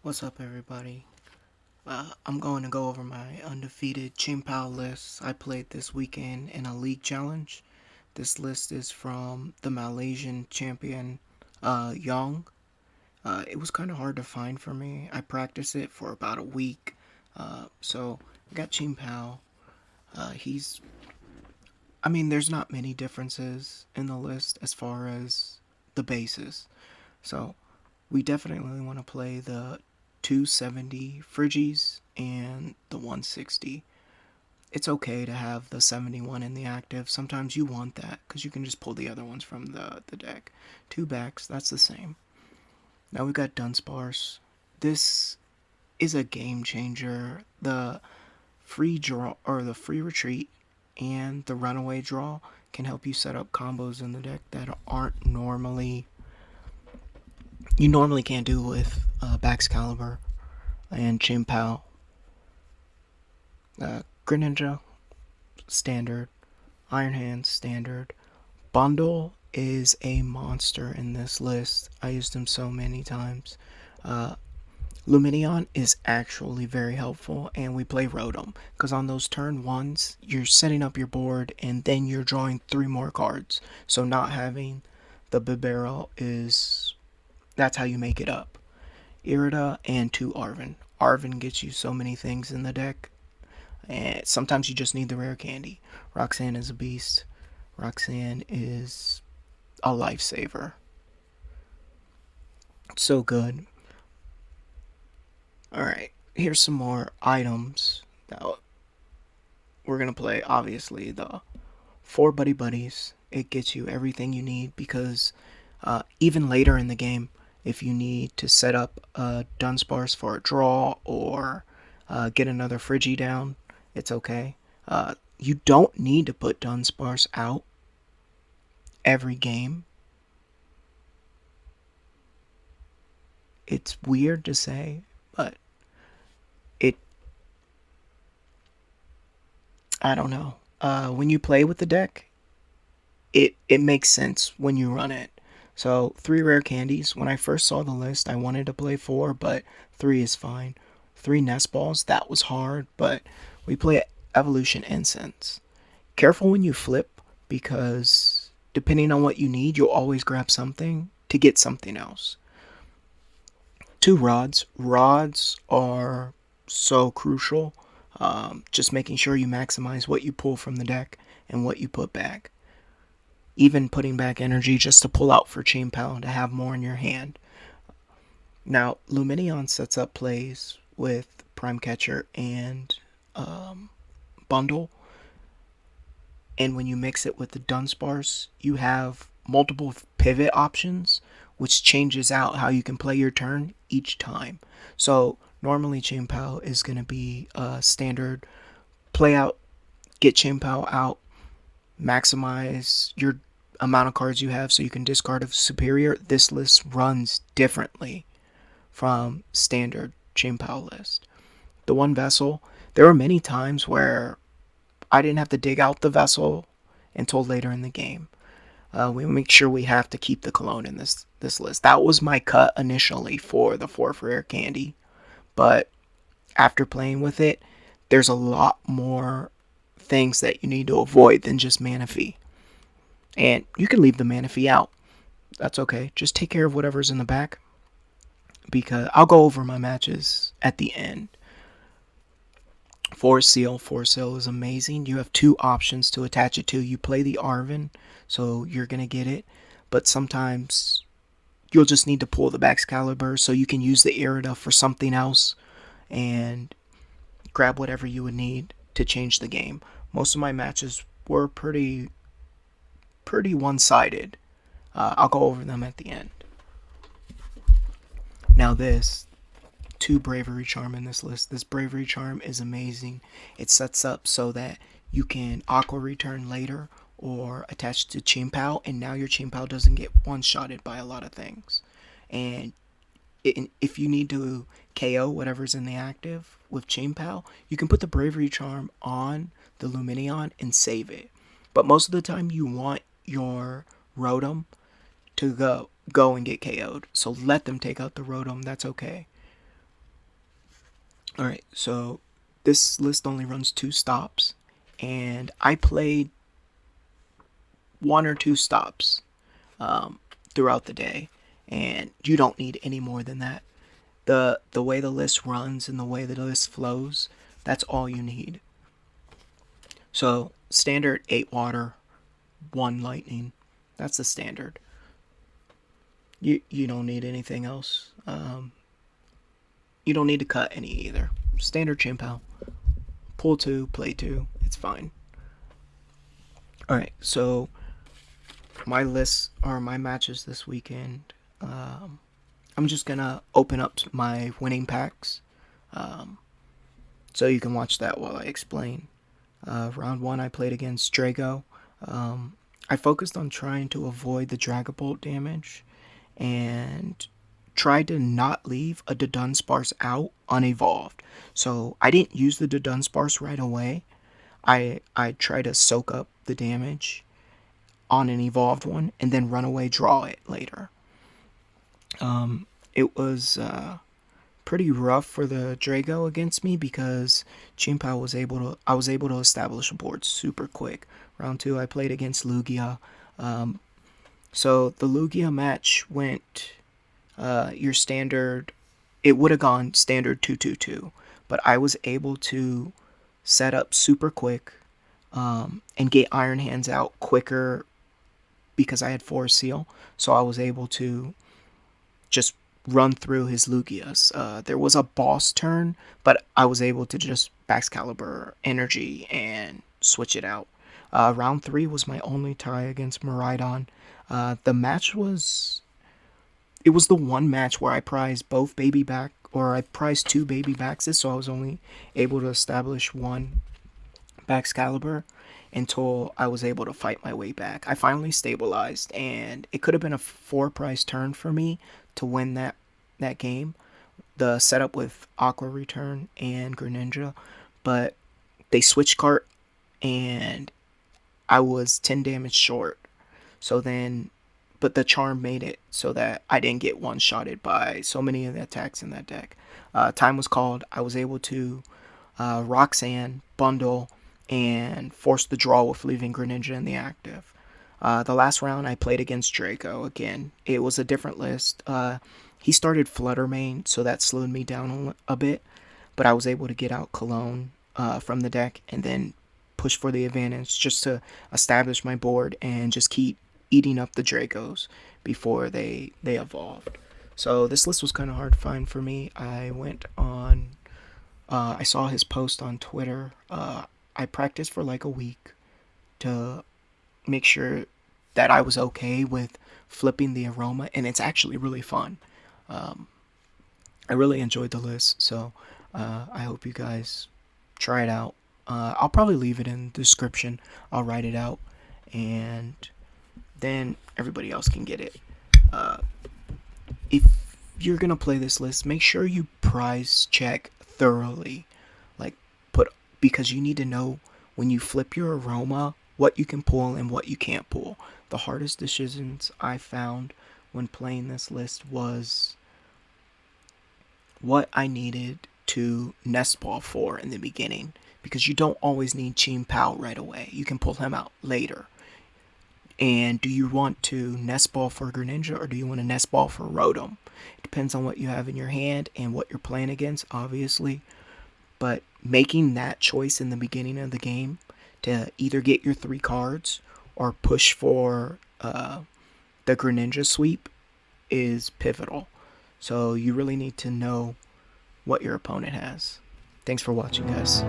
What's up, everybody? I'm going to go over my undefeated Chien Pao list I played this weekend in a league challenge. This list is from the Malaysian champion, Yong. It was kind of hard to find for me. I practiced it for about a week. So I got Chien Pao. He's, there's not many differences in the list as far as the bases. So we definitely want to play the 270 Frigis and the 160. It's okay to have the 71 in the active. Sometimes you want that because you can just pull the other ones from the deck. Two backs, that's the same. Now we've got dunsparce. This is a game changer. The free draw or the free retreat and the runaway draw can help you set up combos in the deck that aren't normally you normally can't do with baxcalibur and Chien Pao. Greninja, standard. Iron Hands, standard. Bundle is a monster in this list. I used him so many times. Uh, Lumineon is actually very helpful, and we play rotom because on those turn ones, you're setting up your board and then you're drawing 3 more cards. So not having the Bibero is that's how you make it up. Irida and 2 arven. Arven gets you so many things in the deck, and sometimes you just need the rare candy. Roxanne is a beast. Roxanne is a lifesaver. So good. Alright, here's some more items that we're going to play. Obviously, the 4 Buddy Buddies. It gets you everything you need because even later in the game, if you need to set up a dunsparce for a draw or get another Frigi down, it's okay. You don't need to put dunsparce out every game. It's weird to say, but it I don't know. When you play with the deck, it makes sense when you run it. So 3 rare candies. When I first saw the list, I wanted to play 4, but 3 is fine. 3 nest balls. That was hard, but we play evolution incense. Careful when you flip because depending on what you need, you'll always grab something to get something else. 2 rods. Rods are so crucial. Just making sure you maximize what you pull from the deck and what you put back. Even putting back energy just to pull out for Chien Pao to have more in your hand. Now, Lumineon sets up plays with Prime Catcher and Bundle, and when you mix it with the dunsparce, you have multiple pivot options, which changes out how you can play your turn each time. So normally Chien Pao is going to be a standard play out, get Chien Pao out, maximize your amount of cards you have so you can discard a superior. This list runs differently from standard Chien Pao list. The one vessel, there were many times where I didn't have to dig out the vessel until later in the game. We make sure we have to keep the cologne in this list. That was my cut initially for the 4th rare candy, but after playing with it, there's a lot more things that you need to avoid than just Manaphy. And you can leave the Manaphy out. That's okay. Just take care of whatever's in the back, because I'll go over my matches at the end. Force Seal is amazing. You have 2 options to attach it to. You play the Arven, so you're going to get it. But sometimes you'll just need to pull the baxcalibur so you can use the irida for something else and grab whatever you would need to change the game. Most of my matches were pretty one-sided. I'll go over them at the end. Now this 2 bravery charm in this list. This bravery charm is amazing. It sets up so that you can aqua return later or attach to Chien Pao, and now your Chien Pao doesn't get one-shotted by a lot of things. And if you need to KO whatever's in the active with Chien Pao, you can put the bravery charm on the Lumineon and save it. But most of the time you want your rotom to go and get KO'd. So let them take out the rotom. That's okay. Alright, so this list only runs 2 stops, and I played 1 or 2 stops throughout the day, and you don't need any more than that. The way the list runs and the way the list flows, that's all you need. So standard 8 water, 1 lightning. That's the standard. You don't need anything else. You don't need to cut any either. Standard Chien Pao. Pull 2, play 2. It's fine. Alright, so my lists are my matches this weekend. I'm just gonna open up my winning packs, so you can watch that while I explain. Round 1 I played against Drago. I focused on trying to avoid the Dragapult damage and tried to not leave a dudunsparce out unevolved. So I didn't use the dudunsparce right away. I try to soak up the damage on an evolved one and then run away draw it later. It was pretty rough for the Drago against me because Chien Pao I was able to establish a board super quick. Round 2 I played against Lugia. So the Lugia match went your standard. It would have gone standard 2-2-2, but I was able to set up super quick and get Iron Hands out quicker because I had Forest Seal. So I was able to just run through his Lugias. There was a boss turn, but I was able to just baxcalibur energy and switch it out. Round 3 was my only tie against Miraidon. The match was... It was the one match where I prized both baby back, or I prized 2 baby baxes, so I was only able to establish 1 baxcalibur until I was able to fight my way back. I finally stabilized, and it could have been a 4 prize turn for me to win that game. The setup with Aqua Return and Greninja, but they switched cart, and I was 10 damage short. So then, but the charm made it so that I didn't get one-shotted by so many of the attacks in that deck. Time was called. I was able to Roxanne, bundle, and force the draw with leaving Greninja in the active. The last round I played against Draco again. It was a different list. He started Flutter Mane, so that slowed me down a bit, but I was able to get out Cologne from the deck and then push for the advantage just to establish my board and just keep eating up the Dracos before they evolved. So this list was kind of hard to find for me. I went on... I saw his post on Twitter. I practiced for like a week to make sure that I was okay with flipping the aroma, and it's actually really fun. I really enjoyed the list, so I hope you guys try it out. I'll probably leave it in the description. I'll write it out, and then everybody else can get it. If you're gonna play this list, make sure you prize check thoroughly. Like, because you need to know when you flip your aroma what you can pull and what you can't pull. The hardest decisions I found when playing this list was what I needed to nest ball for in the beginning, because you don't always need Chien Pao right away. You can pull him out later. And do you want to nest ball for Greninja or do you want to nest ball for Rotom? It depends on what you have in your hand and what you're playing against, obviously. But making that choice in the beginning of the game to either get your 3 cards or push for the Greninja sweep is pivotal. So you really need to know what your opponent has. Thanks for watching, guys.